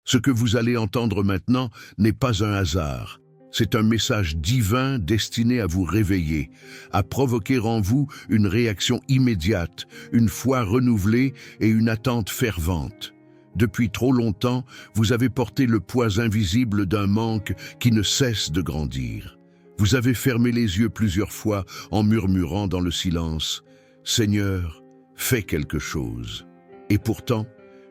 Ce que vous allez entendre maintenant n'est pas un hasard. C'est un message divin destiné à vous réveiller, à provoquer en vous une réaction immédiate, une foi renouvelée et une attente fervente. Depuis trop longtemps, vous avez porté le poids invisible d'un manque qui ne cesse de grandir. Vous avez fermé les yeux plusieurs fois en murmurant dans le silence « Seigneur, fais quelque chose ». Et pourtant,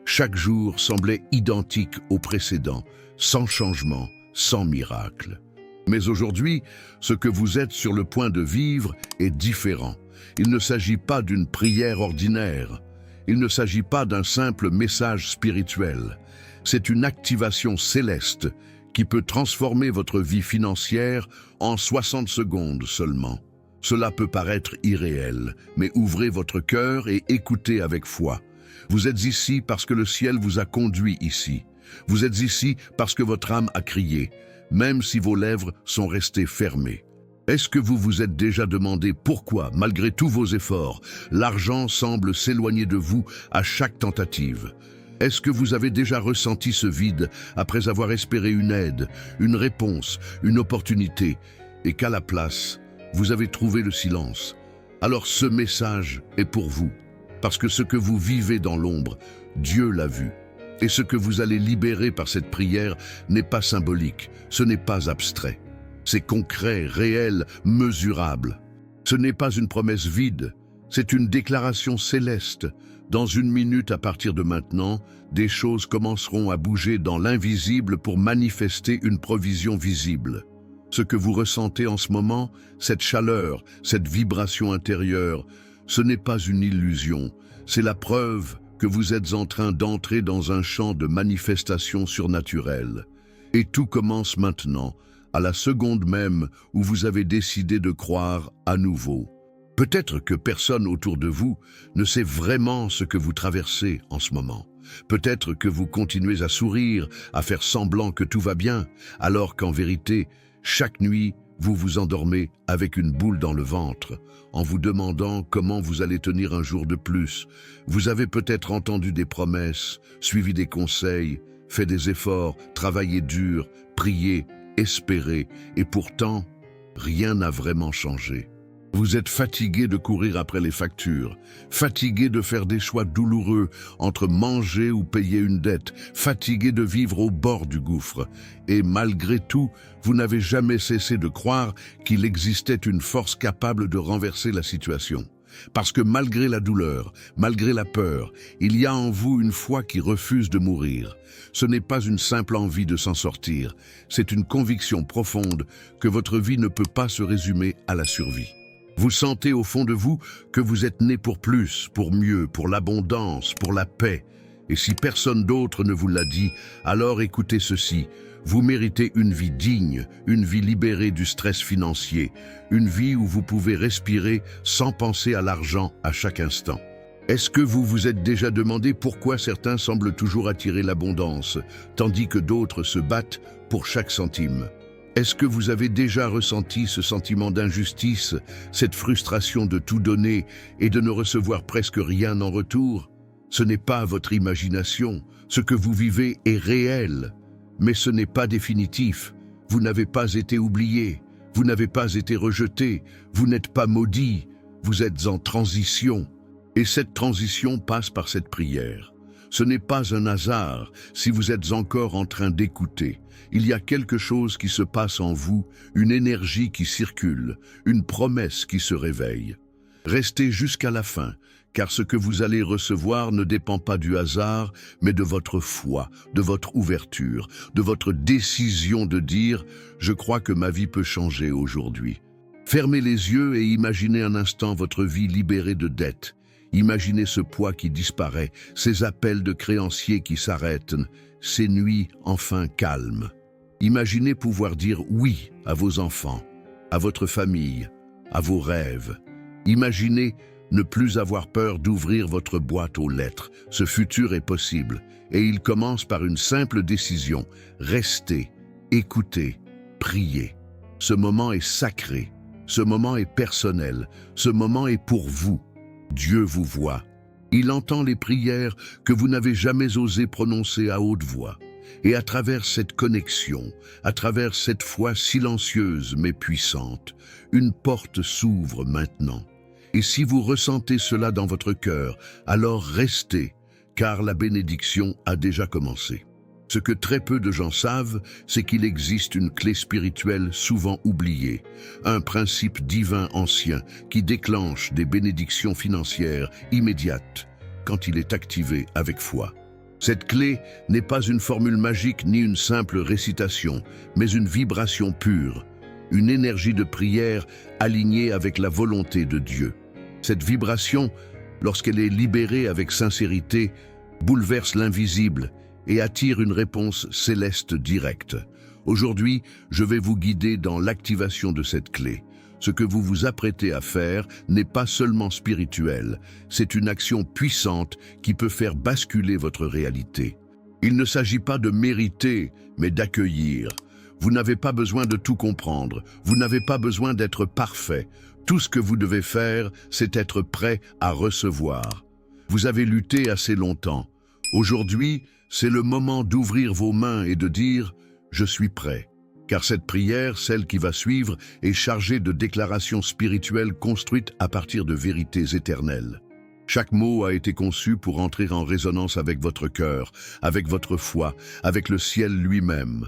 chaque jour semblait identique au précédent, sans changement, sans miracle. Mais aujourd'hui, ce que vous êtes sur le point de vivre est différent. Il ne s'agit pas d'une prière ordinaire. Il ne s'agit pas d'un simple message spirituel. C'est une activation céleste qui peut transformer votre vie financière en 60 secondes seulement. Cela peut paraître irréel, mais ouvrez votre cœur et écoutez avec foi. Vous êtes ici parce que le ciel vous a conduit ici. Vous êtes ici parce que votre âme a crié, même si vos lèvres sont restées fermées. Est-ce que vous vous êtes déjà demandé pourquoi, malgré tous vos efforts, l'argent semble s'éloigner de vous à chaque tentative? Est-ce que vous avez déjà ressenti ce vide après avoir espéré une aide, une réponse, une opportunité, et qu'à la place, vous avez trouvé le silence? Alors ce message est pour vous, parce que ce que vous vivez dans l'ombre, Dieu l'a vu. Et ce que vous allez libérer par cette prière n'est pas symbolique, ce n'est pas abstrait. C'est concret, réel, mesurable. Ce n'est pas une promesse vide, c'est une déclaration céleste. Dans une minute à partir de maintenant, des choses commenceront à bouger dans l'invisible pour manifester une provision visible. Ce que vous ressentez en ce moment, cette chaleur, cette vibration intérieure, ce n'est pas une illusion, c'est la preuve que vous êtes en train d'entrer dans un champ de manifestation surnaturelle. Et tout commence maintenant, à la seconde même où vous avez décidé de croire à nouveau. Peut-être que personne autour de vous ne sait vraiment ce que vous traversez en ce moment. Peut-être que vous continuez à sourire, à faire semblant que tout va bien, alors qu'en vérité, chaque nuit, vous vous endormez avec une boule dans le ventre, en vous demandant comment vous allez tenir un jour de plus. Vous avez peut-être entendu des promesses, suivi des conseils, fait des efforts, travaillé dur, prié, espéré, et pourtant, rien n'a vraiment changé. Vous êtes fatigué de courir après les factures, fatigué de faire des choix douloureux entre manger ou payer une dette, fatigué de vivre au bord du gouffre. Et malgré tout, vous n'avez jamais cessé de croire qu'il existait une force capable de renverser la situation. Parce que malgré la douleur, malgré la peur, il y a en vous une foi qui refuse de mourir. Ce n'est pas une simple envie de s'en sortir, c'est une conviction profonde que votre vie ne peut pas se résumer à la survie. Vous sentez au fond de vous que vous êtes né pour plus, pour mieux, pour l'abondance, pour la paix. Et si personne d'autre ne vous l'a dit, alors écoutez ceci. Vous méritez une vie digne, une vie libérée du stress financier, une vie où vous pouvez respirer sans penser à l'argent à chaque instant. Est-ce que vous vous êtes déjà demandé pourquoi certains semblent toujours attirer l'abondance, tandis que d'autres se battent pour chaque centime? Est-ce que vous avez déjà ressenti ce sentiment d'injustice, cette frustration de tout donner et de ne recevoir presque rien en retour? Ce n'est pas votre imagination, ce que vous vivez est réel, mais ce n'est pas définitif. Vous n'avez pas été oublié, vous n'avez pas été rejeté, vous n'êtes pas maudit, vous êtes en transition. Et cette transition passe par cette prière. Ce n'est pas un hasard si vous êtes encore en train d'écouter. Il y a quelque chose qui se passe en vous, une énergie qui circule, une promesse qui se réveille. Restez jusqu'à la fin, car ce que vous allez recevoir ne dépend pas du hasard, mais de votre foi, de votre ouverture, de votre décision de dire « Je crois que ma vie peut changer aujourd'hui ». Fermez les yeux et imaginez un instant votre vie libérée de dettes. Imaginez ce poids qui disparaît, ces appels de créanciers qui s'arrêtent, ces nuits enfin calmes. Imaginez pouvoir dire oui à vos enfants, à votre famille, à vos rêves. Imaginez ne plus avoir peur d'ouvrir votre boîte aux lettres. Ce futur est possible et il commence par une simple décision. Restez, écoutez, priez. Ce moment est sacré, ce moment est personnel, ce moment est pour vous. Dieu vous voit. Il entend les prières que vous n'avez jamais osé prononcer à haute voix. Et à travers cette connexion, à travers cette foi silencieuse mais puissante, une porte s'ouvre maintenant. Et si vous ressentez cela dans votre cœur, alors restez, car la bénédiction a déjà commencé. Ce que très peu de gens savent, c'est qu'il existe une clé spirituelle souvent oubliée, un principe divin ancien qui déclenche des bénédictions financières immédiates quand il est activé avec foi. Cette clé n'est pas une formule magique ni une simple récitation, mais une vibration pure, une énergie de prière alignée avec la volonté de Dieu. Cette vibration, lorsqu'elle est libérée avec sincérité, bouleverse l'invisible et attire une réponse céleste directe. Aujourd'hui, je vais vous guider dans l'activation de cette clé. Ce que vous vous apprêtez à faire n'est pas seulement spirituel, c'est une action puissante qui peut faire basculer votre réalité. Il ne s'agit pas de mériter, mais d'accueillir. Vous n'avez pas besoin de tout comprendre, vous n'avez pas besoin d'être parfait. Tout ce que vous devez faire, c'est être prêt à recevoir. Vous avez lutté assez longtemps. Aujourd'hui, c'est le moment d'ouvrir vos mains et de dire « Je suis prêt ». Car cette prière, celle qui va suivre, est chargée de déclarations spirituelles construites à partir de vérités éternelles. Chaque mot a été conçu pour entrer en résonance avec votre cœur, avec votre foi, avec le ciel lui-même.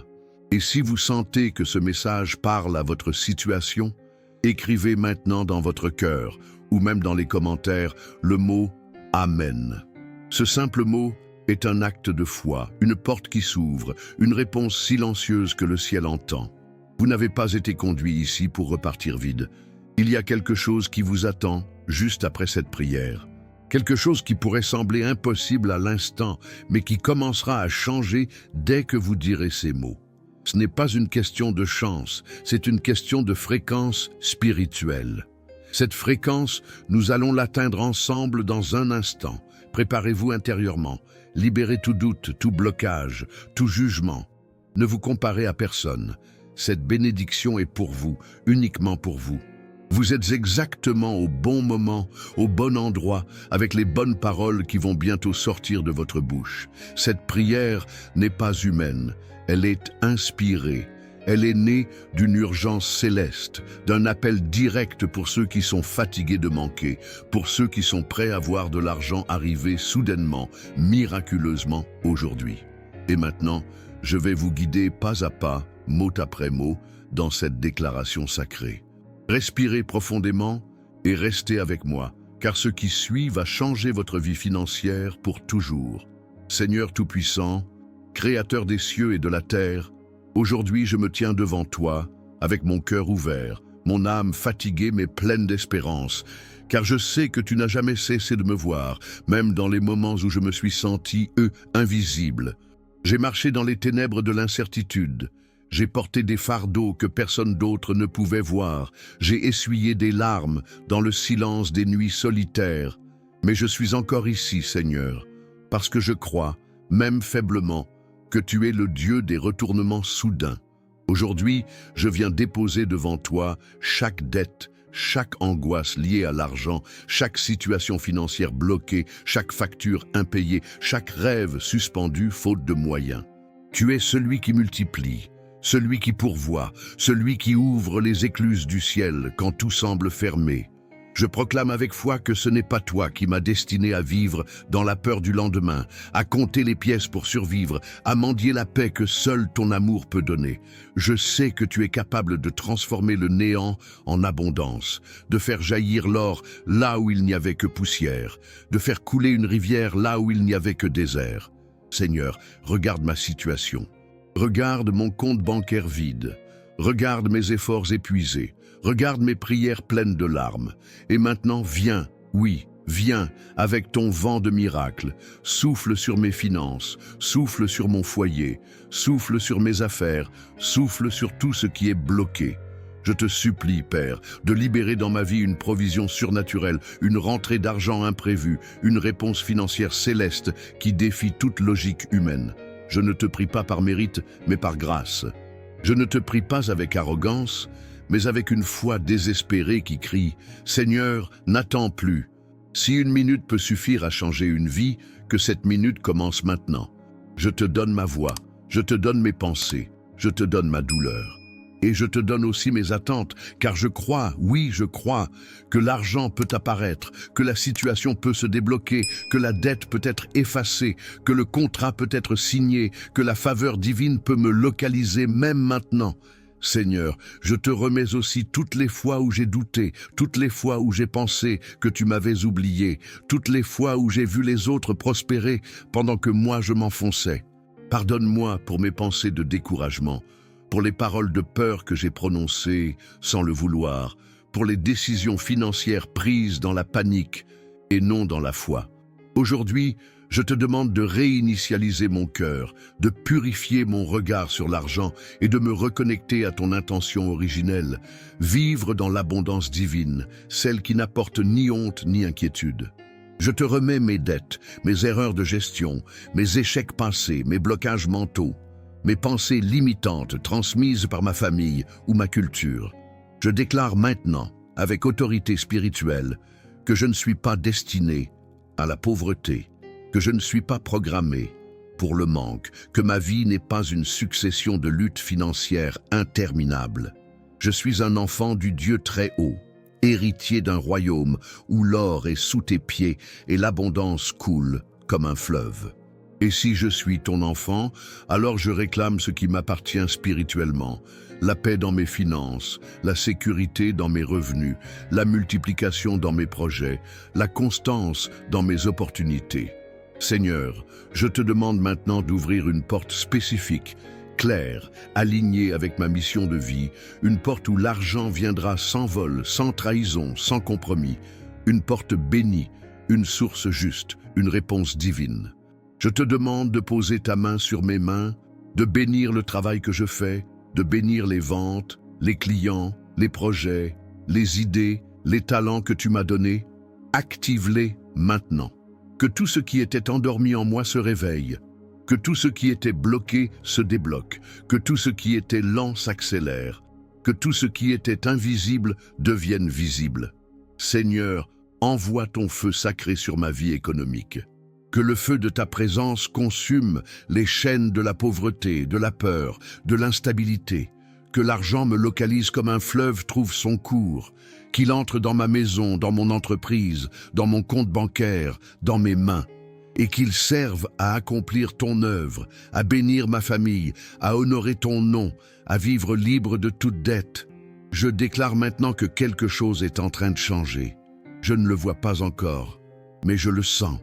Et si vous sentez que ce message parle à votre situation, écrivez maintenant dans votre cœur, ou même dans les commentaires, le mot « Amen ». Ce simple mot est un acte de foi, une porte qui s'ouvre, une réponse silencieuse que le ciel entend. Vous n'avez pas été conduit ici pour repartir vide. Il y a quelque chose qui vous attend juste après cette prière. Quelque chose qui pourrait sembler impossible à l'instant, mais qui commencera à changer dès que vous direz ces mots. Ce n'est pas une question de chance, c'est une question de fréquence spirituelle. Cette fréquence, nous allons l'atteindre ensemble dans un instant. Préparez-vous intérieurement. Libérez tout doute, tout blocage, tout jugement. Ne vous comparez à personne. Cette bénédiction est pour vous, uniquement pour vous. Vous êtes exactement au bon moment, au bon endroit, avec les bonnes paroles qui vont bientôt sortir de votre bouche. Cette prière n'est pas humaine, elle est inspirée. Elle est née d'une urgence céleste, d'un appel direct pour ceux qui sont fatigués de manquer, pour ceux qui sont prêts à voir de l'argent arriver soudainement, miraculeusement aujourd'hui. Et maintenant, je vais vous guider pas à pas, mot après mot, dans cette déclaration sacrée. Respirez profondément et restez avec moi, car ce qui suit va changer votre vie financière pour toujours. Seigneur Tout-Puissant, Créateur des cieux et de la terre, aujourd'hui, je me tiens devant toi, avec mon cœur ouvert, mon âme fatiguée mais pleine d'espérance, car je sais que tu n'as jamais cessé de me voir, même dans les moments où je me suis senti, invisible. J'ai marché dans les ténèbres de l'incertitude. J'ai porté des fardeaux que personne d'autre ne pouvait voir. J'ai essuyé des larmes dans le silence des nuits solitaires. Mais je suis encore ici, Seigneur, parce que je crois, même faiblement, que tu es le Dieu des retournements soudains. Aujourd'hui, je viens déposer devant toi chaque dette, chaque angoisse liée à l'argent, chaque situation financière bloquée, chaque facture impayée, chaque rêve suspendu faute de moyens. Tu es celui qui multiplie, celui qui pourvoit, celui qui ouvre les écluses du ciel quand tout semble fermé. Je proclame avec foi que ce n'est pas toi qui m'as destiné à vivre dans la peur du lendemain, à compter les pièces pour survivre, à mendier la paix que seul ton amour peut donner. Je sais que tu es capable de transformer le néant en abondance, de faire jaillir l'or là où il n'y avait que poussière, de faire couler une rivière là où il n'y avait que désert. Seigneur, regarde ma situation. Regarde mon compte bancaire vide. Regarde mes efforts épuisés. Regarde mes prières pleines de larmes. Et maintenant, viens, oui, viens, avec ton vent de miracle. Souffle sur mes finances, souffle sur mon foyer, souffle sur mes affaires, souffle sur tout ce qui est bloqué. Je te supplie, Père, de libérer dans ma vie une provision surnaturelle, une rentrée d'argent imprévue, une réponse financière céleste qui défie toute logique humaine. Je ne te prie pas par mérite, mais par grâce. Je ne te prie pas avec arrogance, mais avec une foi désespérée qui crie « Seigneur, n'attends plus ». Si une minute peut suffire à changer une vie, que cette minute commence maintenant. Je te donne ma voix, Je te donne mes pensées, je te donne ma douleur. Et je te donne aussi mes attentes, car je crois, oui, je crois, que l'argent peut apparaître, que la situation peut se débloquer, que la dette peut être effacée, que le contrat peut être signé, que la faveur divine peut me localiser même maintenant. Seigneur, je te remets aussi toutes les fois où j'ai douté, toutes les fois où j'ai pensé que tu m'avais oublié, toutes les fois où j'ai vu les autres prospérer pendant que moi je m'enfonçais. Pardonne-moi pour mes pensées de découragement, pour les paroles de peur que j'ai prononcées sans le vouloir, pour les décisions financières prises dans la panique et non dans la foi. Aujourd'hui, je te demande de réinitialiser mon cœur, de purifier mon regard sur l'argent et de me reconnecter à ton intention originelle, vivre dans l'abondance divine, celle qui n'apporte ni honte ni inquiétude. Je te remets mes dettes, mes erreurs de gestion, mes échecs passés, mes blocages mentaux, mes pensées limitantes transmises par ma famille ou ma culture. Je déclare maintenant, avec autorité spirituelle, que je ne suis pas destiné à la pauvreté, que je ne suis pas programmé pour le manque, que ma vie n'est pas une succession de luttes financières interminables. Je suis un enfant du Dieu très haut, héritier d'un royaume où l'or est sous tes pieds et l'abondance coule comme un fleuve. Et si je suis ton enfant, alors je réclame ce qui m'appartient spirituellement, la paix dans mes finances, la sécurité dans mes revenus, la multiplication dans mes projets, la constance dans mes opportunités. Seigneur, je te demande maintenant d'ouvrir une porte spécifique, claire, alignée avec ma mission de vie, une porte où l'argent viendra sans vol, sans trahison, sans compromis, une porte bénie, une source juste, une réponse divine. Je te demande de poser ta main sur mes mains, de bénir le travail que je fais, de bénir les ventes, les clients, les projets, les idées, les talents que tu m'as donnés. Active-les maintenant. Que tout ce qui était endormi en moi se réveille, que tout ce qui était bloqué se débloque, que tout ce qui était lent s'accélère, que tout ce qui était invisible devienne visible. Seigneur, envoie ton feu sacré sur ma vie économique. Que le feu de ta présence consume les chaînes de la pauvreté, de la peur, de l'instabilité. Que l'argent me localise comme un fleuve trouve son cours, qu'il entre dans ma maison, dans mon entreprise, dans mon compte bancaire, dans mes mains, et qu'il serve à accomplir ton œuvre, à bénir ma famille, à honorer ton nom, à vivre libre de toute dette. Je déclare maintenant que quelque chose est en train de changer. Je ne le vois pas encore, mais je le sens.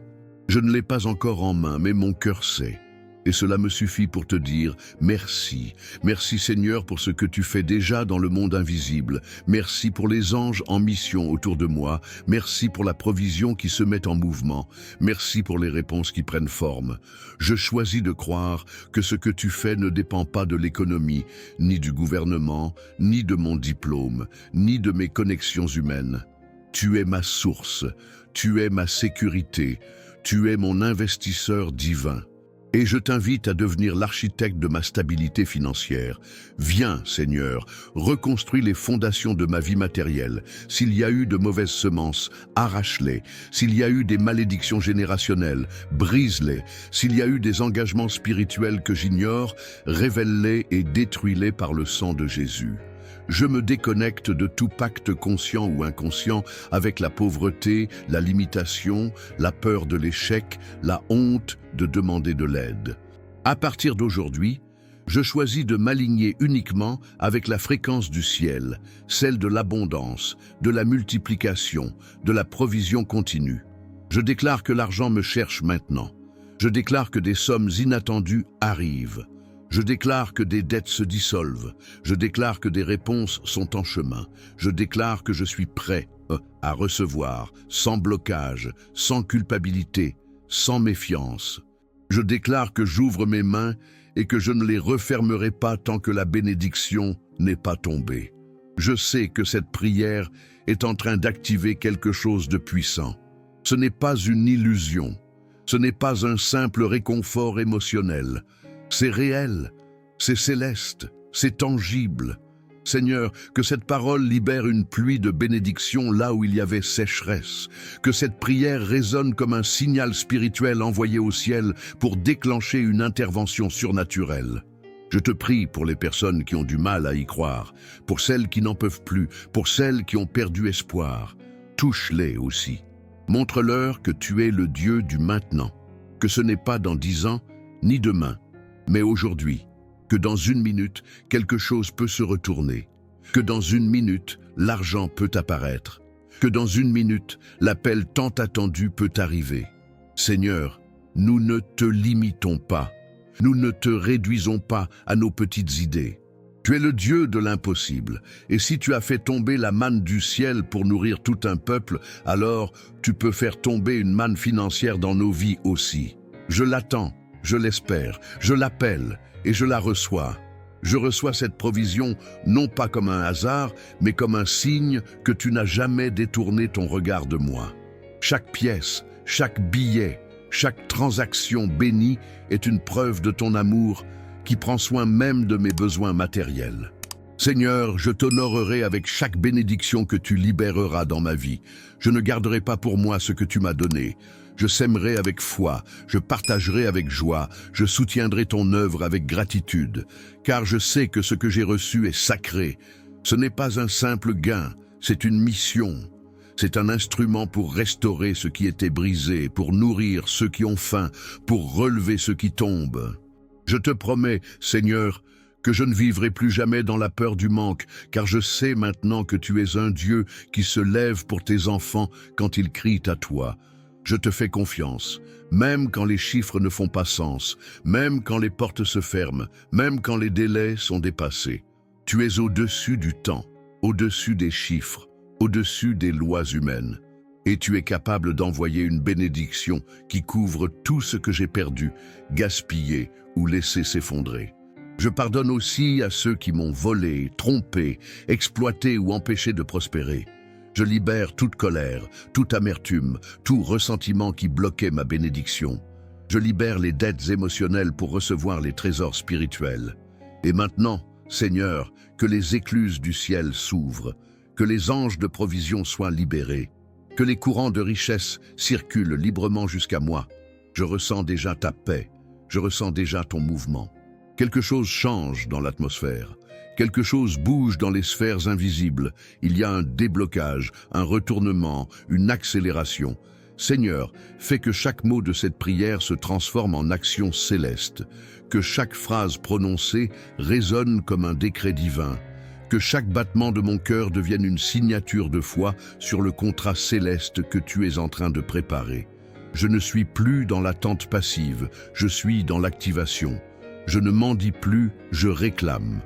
Je ne l'ai pas encore en main, mais mon cœur sait. Et cela me suffit pour te dire merci. Merci Seigneur pour ce que tu fais déjà dans le monde invisible. Merci pour les anges en mission autour de moi. Merci pour la provision qui se met en mouvement. Merci pour les réponses qui prennent forme. Je choisis de croire que ce que tu fais ne dépend pas de l'économie, ni du gouvernement, ni de mon diplôme, ni de mes connexions humaines. Tu es ma source, tu es ma sécurité, tu es mon investisseur divin. Et je t'invite à devenir l'architecte de ma stabilité financière. Viens, Seigneur, reconstruis les fondations de ma vie matérielle. S'il y a eu de mauvaises semences, arrache-les. S'il y a eu des malédictions générationnelles, brise-les. S'il y a eu des engagements spirituels que j'ignore, révèle-les et détruis-les par le sang de Jésus. Je me déconnecte de tout pacte conscient ou inconscient avec la pauvreté, la limitation, la peur de l'échec, la honte de demander de l'aide. À partir d'aujourd'hui, je choisis de m'aligner uniquement avec la fréquence du ciel, celle de l'abondance, de la multiplication, de la provision continue. Je déclare que l'argent me cherche maintenant. Je déclare que des sommes inattendues arrivent. Je déclare que des dettes se dissolvent. Je déclare que des réponses sont en chemin. Je déclare que je suis prêt à recevoir, sans blocage, sans culpabilité, sans méfiance. Je déclare que j'ouvre mes mains et que je ne les refermerai pas tant que la bénédiction n'est pas tombée. Je sais que cette prière est en train d'activer quelque chose de puissant. Ce n'est pas une illusion. Ce n'est pas un simple réconfort émotionnel. C'est réel, c'est céleste, c'est tangible. Seigneur, que cette parole libère une pluie de bénédictions là où il y avait sécheresse, que cette prière résonne comme un signal spirituel envoyé au ciel pour déclencher une intervention surnaturelle. Je te prie pour les personnes qui ont du mal à y croire, pour celles qui n'en peuvent plus, pour celles qui ont perdu espoir. Touche-les aussi. Montre-leur que tu es le Dieu du maintenant, que ce n'est pas dans 10 ans, ni demain, mais aujourd'hui, que dans 1 minute, quelque chose peut se retourner, que dans 1 minute, l'argent peut apparaître, que dans 1 minute, l'appel tant attendu peut arriver. Seigneur, nous ne te limitons pas, nous ne te réduisons pas à nos petites idées. Tu es le Dieu de l'impossible, et si tu as fait tomber la manne du ciel pour nourrir tout un peuple, alors tu peux faire tomber une manne financière dans nos vies aussi. Je l'attends, je l'espère, je l'appelle et je la reçois. Je reçois cette provision non pas comme un hasard, mais comme un signe que tu n'as jamais détourné ton regard de moi. Chaque pièce, chaque billet, chaque transaction bénie est une preuve de ton amour qui prend soin même de mes besoins matériels. Seigneur, je t'honorerai avec chaque bénédiction que tu libéreras dans ma vie. Je ne garderai pas pour moi ce que tu m'as donné. Je sèmerai avec foi, je partagerai avec joie, je soutiendrai ton œuvre avec gratitude, car je sais que ce que j'ai reçu est sacré. Ce n'est pas un simple gain, c'est une mission. C'est un instrument pour restaurer ce qui était brisé, pour nourrir ceux qui ont faim, pour relever ceux qui tombent. Je te promets, Seigneur, que je ne vivrai plus jamais dans la peur du manque, car je sais maintenant que tu es un Dieu qui se lève pour tes enfants quand ils crient à toi. Je te fais confiance, même quand les chiffres ne font pas sens, même quand les portes se ferment, même quand les délais sont dépassés. Tu es au-dessus du temps, au-dessus des chiffres, au-dessus des lois humaines. Et tu es capable d'envoyer une bénédiction qui couvre tout ce que j'ai perdu, gaspillé ou laissé s'effondrer. Je pardonne aussi à ceux qui m'ont volé, trompé, exploité ou empêché de prospérer. Je libère toute colère, toute amertume, tout ressentiment qui bloquait ma bénédiction. Je libère les dettes émotionnelles pour recevoir les trésors spirituels. Et maintenant, Seigneur, que les écluses du ciel s'ouvrent, que les anges de provision soient libérés, que les courants de richesse circulent librement jusqu'à moi. Je ressens déjà ta paix, je ressens déjà ton mouvement. Quelque chose change dans l'atmosphère. Quelque chose bouge dans les sphères invisibles. Il y a un déblocage, un retournement, une accélération. Seigneur, fais que chaque mot de cette prière se transforme en action céleste, que chaque phrase prononcée résonne comme un décret divin, que chaque battement de mon cœur devienne une signature de foi sur le contrat céleste que tu es en train de préparer. Je ne suis plus dans l'attente passive, je suis dans l'activation. Je ne mendie plus, je réclame.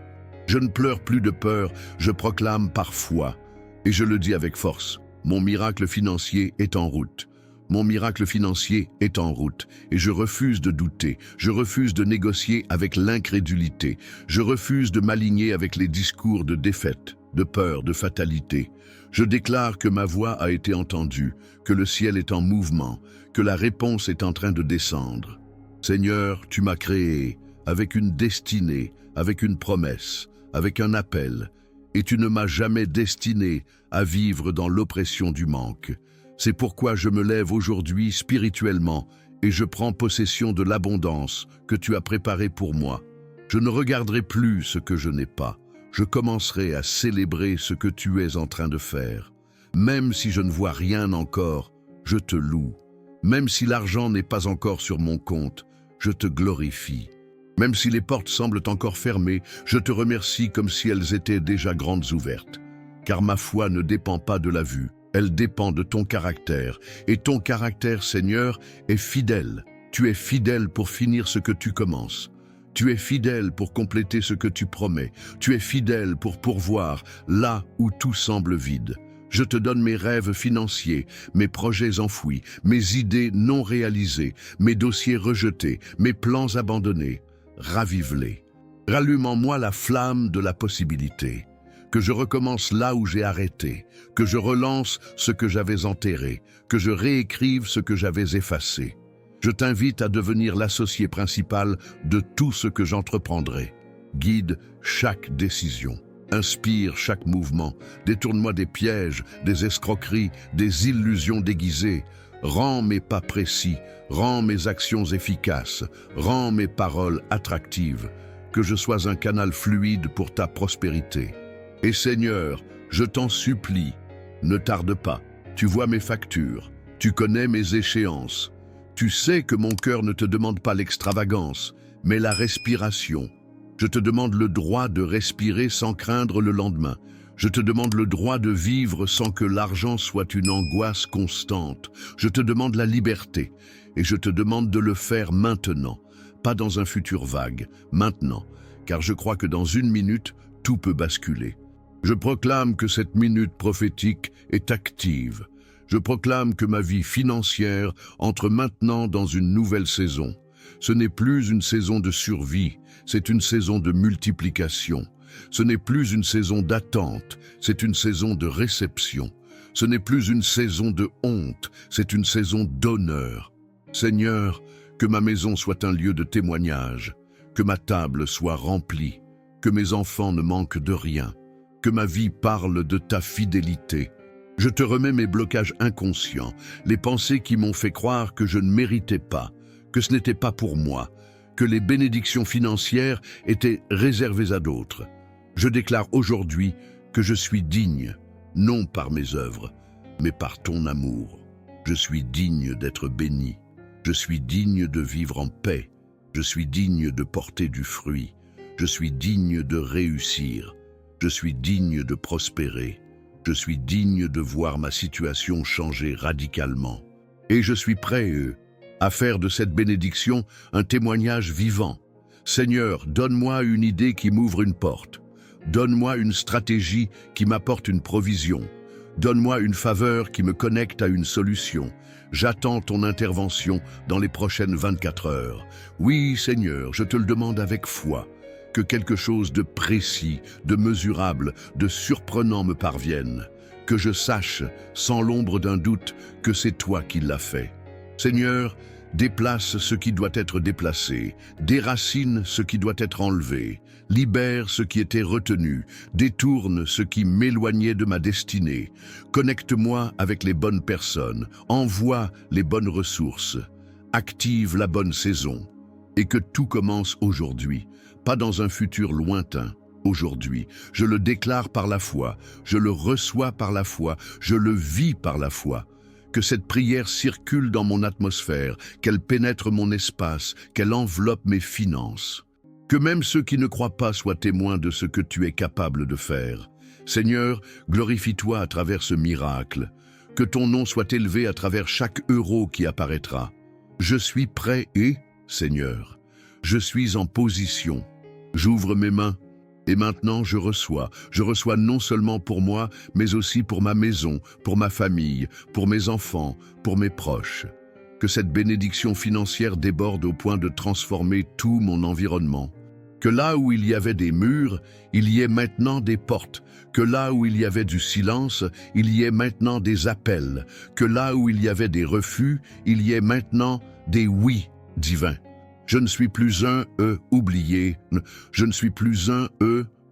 Je ne pleure plus de peur, je proclame par foi. Et je le dis avec force, mon miracle financier est en route. Mon miracle financier est en route et je refuse de douter, je refuse de négocier avec l'incrédulité, je refuse de m'aligner avec les discours de défaite, de peur, de fatalité. Je déclare que ma voix a été entendue, que le ciel est en mouvement, que la réponse est en train de descendre. Seigneur, tu m'as créé avec une destinée, avec une promesse, avec un appel, et tu ne m'as jamais destiné à vivre dans l'oppression du manque. C'est pourquoi je me lève aujourd'hui spirituellement et je prends possession de l'abondance que tu as préparée pour moi. Je ne regarderai plus ce que je n'ai pas. Je commencerai à célébrer ce que tu es en train de faire. Même si je ne vois rien encore, je te loue. Même si l'argent n'est pas encore sur mon compte, je te glorifie. Même si les portes semblent encore fermées, je te remercie comme si elles étaient déjà grandes ouvertes. Car ma foi ne dépend pas de la vue, elle dépend de ton caractère. Et ton caractère, Seigneur, est fidèle. Tu es fidèle pour finir ce que tu commences. Tu es fidèle pour compléter ce que tu promets. Tu es fidèle pour pourvoir là où tout semble vide. Je te donne mes rêves financiers, mes projets enfouis, mes idées non réalisées, mes dossiers rejetés, mes plans abandonnés. Ravive-les. Rallume en moi la flamme de la possibilité. Que je recommence là où j'ai arrêté, que je relance ce que j'avais enterré, que je réécrive ce que j'avais effacé. Je t'invite à devenir l'associé principal de tout ce que j'entreprendrai. Guide chaque décision. Inspire chaque mouvement, détourne-moi des pièges, des escroqueries, des illusions déguisées. Rends mes pas précis, rends mes actions efficaces, rends mes paroles attractives, que je sois un canal fluide pour ta prospérité. Et Seigneur, je t'en supplie, ne tarde pas, tu vois mes factures, tu connais mes échéances. Tu sais que mon cœur ne te demande pas l'extravagance, mais la respiration. Je te demande le droit de respirer sans craindre le lendemain. Je te demande le droit de vivre sans que l'argent soit une angoisse constante. Je te demande la liberté et je te demande de le faire maintenant, pas dans un futur vague, maintenant, car je crois que dans une minute, tout peut basculer. Je proclame que cette minute prophétique est active. Je proclame que ma vie financière entre maintenant dans une nouvelle saison. Ce n'est plus une saison de survie, c'est une saison de multiplication. Ce n'est plus une saison d'attente, c'est une saison de réception. Ce n'est plus une saison de honte, c'est une saison d'honneur. Seigneur, que ma maison soit un lieu de témoignage, que ma table soit remplie, que mes enfants ne manquent de rien, que ma vie parle de ta fidélité. Je te remets mes blocages inconscients, les pensées qui m'ont fait croire que je ne méritais pas, que ce n'était pas pour moi, que les bénédictions financières étaient réservées à d'autres. Je déclare aujourd'hui que je suis digne, non par mes œuvres, mais par ton amour. Je suis digne d'être béni. Je suis digne de vivre en paix. Je suis digne de porter du fruit. Je suis digne de réussir. Je suis digne de prospérer. Je suis digne de voir ma situation changer radicalement. Et je suis prêt, à faire de cette bénédiction un témoignage vivant. Seigneur, donne-moi une idée qui m'ouvre une porte. Donne-moi une stratégie qui m'apporte une provision. Donne-moi une faveur qui me connecte à une solution. J'attends ton intervention dans les prochaines 24 heures. Oui, Seigneur, je te le demande avec foi. Que quelque chose de précis, de mesurable, de surprenant me parvienne. Que je sache, sans l'ombre d'un doute, que c'est toi qui l'as fait. Seigneur, déplace ce qui doit être déplacé, déracine ce qui doit être enlevé, libère ce qui était retenu, détourne ce qui m'éloignait de ma destinée, connecte-moi avec les bonnes personnes, envoie les bonnes ressources, active la bonne saison, et que tout commence aujourd'hui, pas dans un futur lointain. Aujourd'hui, je le déclare par la foi, je le reçois par la foi, je le vis par la foi. Que cette prière circule dans mon atmosphère, qu'elle pénètre mon espace, qu'elle enveloppe mes finances. Que même ceux qui ne croient pas soient témoins de ce que tu es capable de faire. Seigneur, glorifie-toi à travers ce miracle. Que ton nom soit élevé à travers chaque euro qui apparaîtra. Je suis prêt et, Seigneur, je suis en position. J'ouvre mes mains. Et maintenant, je reçois non seulement pour moi, mais aussi pour ma maison, pour ma famille, pour mes enfants, pour mes proches. Que cette bénédiction financière déborde au point de transformer tout mon environnement. Que là où il y avait des murs, il y ait maintenant des portes. Que là où il y avait du silence, il y ait maintenant des appels. Que là où il y avait des refus, il y ait maintenant des oui divins. Je ne suis plus un oublié, je ne suis plus un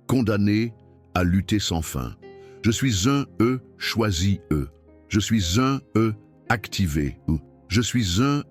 condamné à lutter sans fin. Je suis un choisi je suis un activé je suis un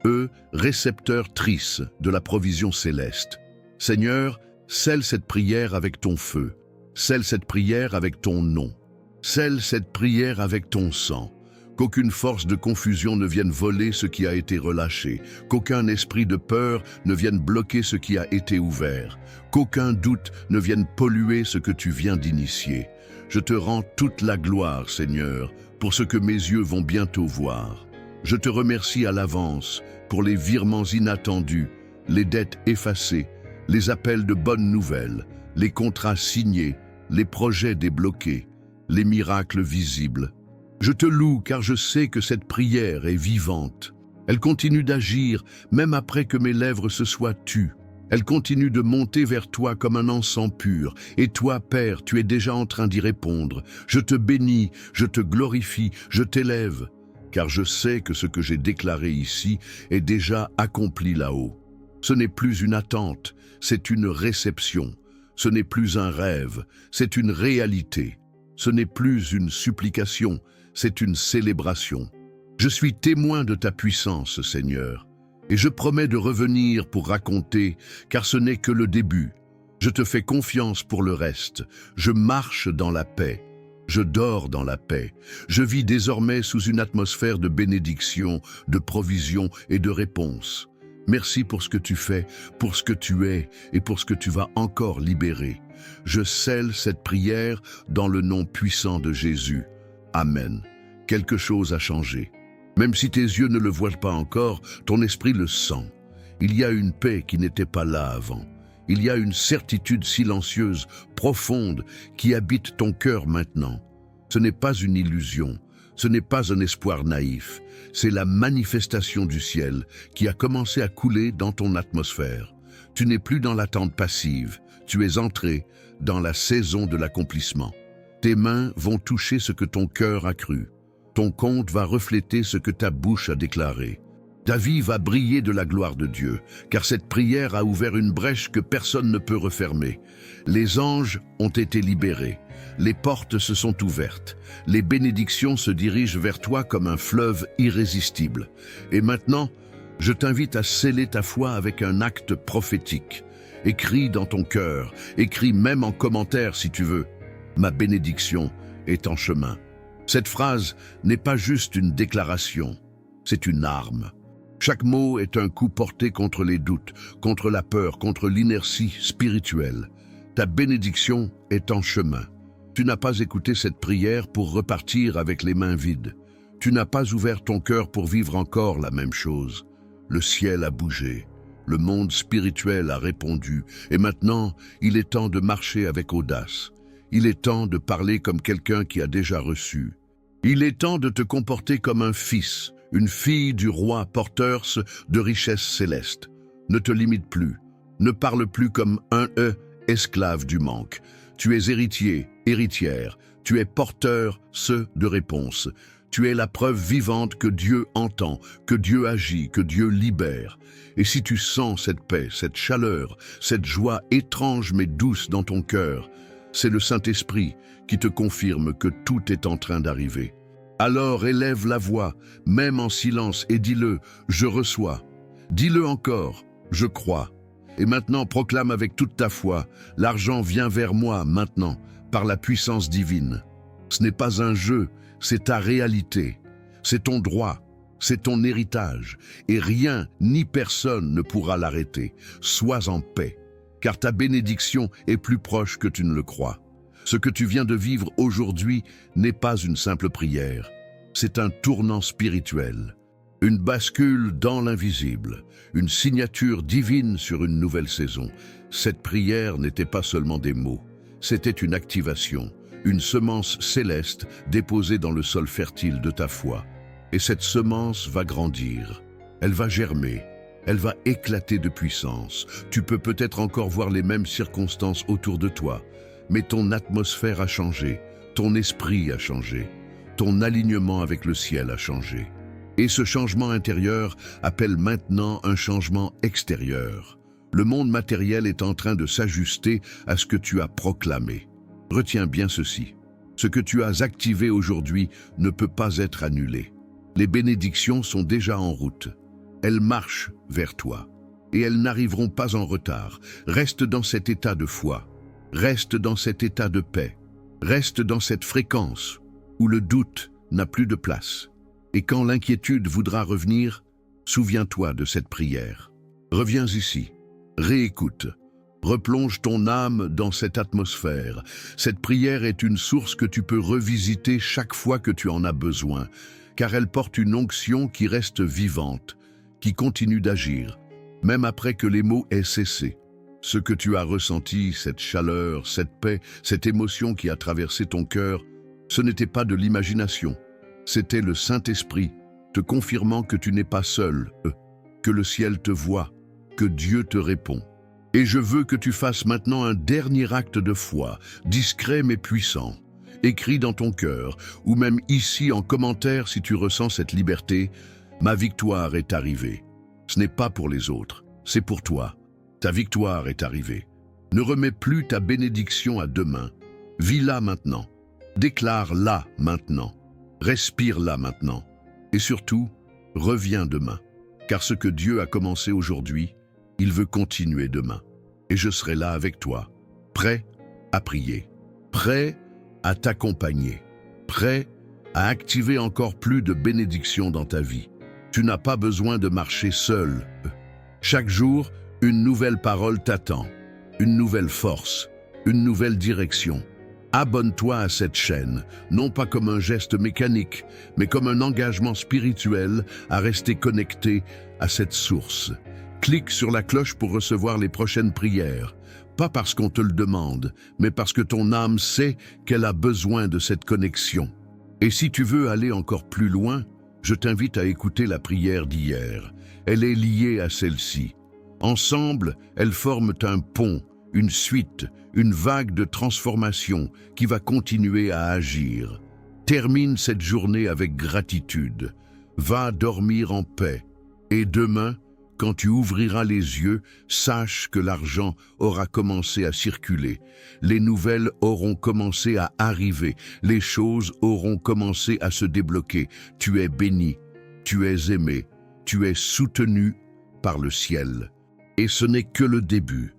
récepteur trice de la provision céleste. Seigneur, scelle cette prière avec ton feu, scelle cette prière avec ton nom, scelle cette prière avec ton sang. Qu'aucune force de confusion ne vienne voler ce qui a été relâché, qu'aucun esprit de peur ne vienne bloquer ce qui a été ouvert, qu'aucun doute ne vienne polluer ce que tu viens d'initier. Je te rends toute la gloire, Seigneur, pour ce que mes yeux vont bientôt voir. Je te remercie à l'avance pour les virements inattendus, les dettes effacées, les appels de bonnes nouvelles, les contrats signés, les projets débloqués, les miracles visibles. Je te loue car je sais que cette prière est vivante. Elle continue d'agir même après que mes lèvres se soient tues. Elle continue de monter vers toi comme un encens pur. Et toi, Père, tu es déjà en train d'y répondre. Je te bénis, je te glorifie, je t'élève. Car je sais que ce que j'ai déclaré ici est déjà accompli là-haut. Ce n'est plus une attente, c'est une réception. Ce n'est plus un rêve, c'est une réalité. Ce n'est plus une supplication, c'est une célébration. Je suis témoin de ta puissance, Seigneur, et je promets de revenir pour raconter, car ce n'est que le début. Je te fais confiance pour le reste. Je marche dans la paix. Je dors dans la paix. Je vis désormais sous une atmosphère de bénédiction, de provision et de réponse. Merci pour ce que tu fais, pour ce que tu es et pour ce que tu vas encore libérer. Je scelle cette prière dans le nom puissant de Jésus. Amen. Quelque chose a changé. Même si tes yeux ne le voient pas encore, ton esprit le sent. Il y a une paix qui n'était pas là avant. Il y a une certitude silencieuse, profonde, qui habite ton cœur maintenant. Ce n'est pas une illusion, ce n'est pas un espoir naïf. C'est la manifestation du ciel qui a commencé à couler dans ton atmosphère. Tu n'es plus dans l'attente passive, tu es entré dans la saison de l'accomplissement. Tes mains vont toucher ce que ton cœur a cru. Ton compte va refléter ce que ta bouche a déclaré. Ta vie va briller de la gloire de Dieu, car cette prière a ouvert une brèche que personne ne peut refermer. Les anges ont été libérés, les portes se sont ouvertes, les bénédictions se dirigent vers toi comme un fleuve irrésistible. Et maintenant, je t'invite à sceller ta foi avec un acte prophétique. Écris dans ton cœur, écris même en commentaire si tu veux. Ma bénédiction est en chemin. Cette phrase n'est pas juste une déclaration, c'est une arme. Chaque mot est un coup porté contre les doutes, contre la peur, contre l'inertie spirituelle. Ta bénédiction est en chemin. Tu n'as pas écouté cette prière pour repartir avec les mains vides. Tu n'as pas ouvert ton cœur pour vivre encore la même chose. Le ciel a bougé, le monde spirituel a répondu, et maintenant, il est temps de marcher avec audace. Il est temps de parler comme quelqu'un qui a déjà reçu. Il est temps de te comporter comme un fils, une fille du roi porteur de richesses célestes. Ne te limite plus. Ne parle plus comme un esclave du manque. Tu es héritier, héritière. Tu es porteur de réponses. Tu es la preuve vivante que Dieu entend, que Dieu agit, que Dieu libère. Et si tu sens cette paix, cette chaleur, cette joie étrange mais douce dans ton cœur, c'est le Saint-Esprit qui te confirme que tout est en train d'arriver. Alors élève la voix, même en silence, et dis-le, je reçois. Dis-le encore, je crois. Et maintenant proclame avec toute ta foi, l'argent vient vers moi maintenant, par la puissance divine. Ce n'est pas un jeu, c'est ta réalité. C'est ton droit, c'est ton héritage. Et rien ni personne ne pourra l'arrêter. Sois en paix, car ta bénédiction est plus proche que tu ne le crois. Ce que tu viens de vivre aujourd'hui n'est pas une simple prière. C'est un tournant spirituel, une bascule dans l'invisible, une signature divine sur une nouvelle saison. Cette prière n'était pas seulement des mots, c'était une activation, une semence céleste déposée dans le sol fertile de ta foi. Et cette semence va grandir, elle va germer, elle va éclater de puissance. Tu peux peut-être encore voir les mêmes circonstances autour de toi, mais ton atmosphère a changé, ton esprit a changé, ton alignement avec le ciel a changé. Et ce changement intérieur appelle maintenant un changement extérieur. Le monde matériel est en train de s'ajuster à ce que tu as proclamé. Retiens bien ceci. Ce que tu as activé aujourd'hui ne peut pas être annulé. Les bénédictions sont déjà en route. Elles marchent vers toi. Et elles n'arriveront pas en retard. Reste dans cet état de foi. Reste dans cet état de paix. Reste dans cette fréquence où le doute n'a plus de place. Et quand l'inquiétude voudra revenir, souviens-toi de cette prière. Reviens ici, réécoute, replonge ton âme dans cette atmosphère. Cette prière est une source que tu peux revisiter chaque fois que tu en as besoin, car elle porte une onction qui reste vivante, qui continue d'agir, même après que les mots aient cessé. Ce que tu as ressenti, cette chaleur, cette paix, cette émotion qui a traversé ton cœur, ce n'était pas de l'imagination. C'était le Saint-Esprit te confirmant que tu n'es pas seul, que le ciel te voit, que Dieu te répond. Et je veux que tu fasses maintenant un dernier acte de foi, discret mais puissant. Écris dans ton cœur, ou même ici en commentaire si tu ressens cette liberté, « Ma victoire est arrivée ». Ce n'est pas pour les autres, c'est pour toi. Ta victoire est arrivée. Ne remets plus ta bénédiction à demain. Vis là maintenant. Déclare là maintenant. Respire là maintenant. Et surtout, reviens demain. Car ce que Dieu a commencé aujourd'hui, il veut continuer demain. Et je serai là avec toi, prêt à prier, prêt à t'accompagner, prêt à activer encore plus de bénédictions dans ta vie. Tu n'as pas besoin de marcher seul. Chaque jour, une nouvelle parole t'attend, une nouvelle force, une nouvelle direction. Abonne-toi à cette chaîne, non pas comme un geste mécanique, mais comme un engagement spirituel à rester connecté à cette source. Clique sur la cloche pour recevoir les prochaines prières, pas parce qu'on te le demande, mais parce que ton âme sait qu'elle a besoin de cette connexion. Et si tu veux aller encore plus loin, je t'invite à écouter la prière d'hier. Elle est liée à celle-ci. Ensemble, elles forment un pont, une suite, une vague de transformation qui va continuer à agir. Termine cette journée avec gratitude. Va dormir en paix. Et demain, quand tu ouvriras les yeux, sache que l'argent aura commencé à circuler. Les nouvelles auront commencé à arriver. Les choses auront commencé à se débloquer. Tu es béni, tu es aimé, tu es soutenu par le ciel. Et ce n'est que le début.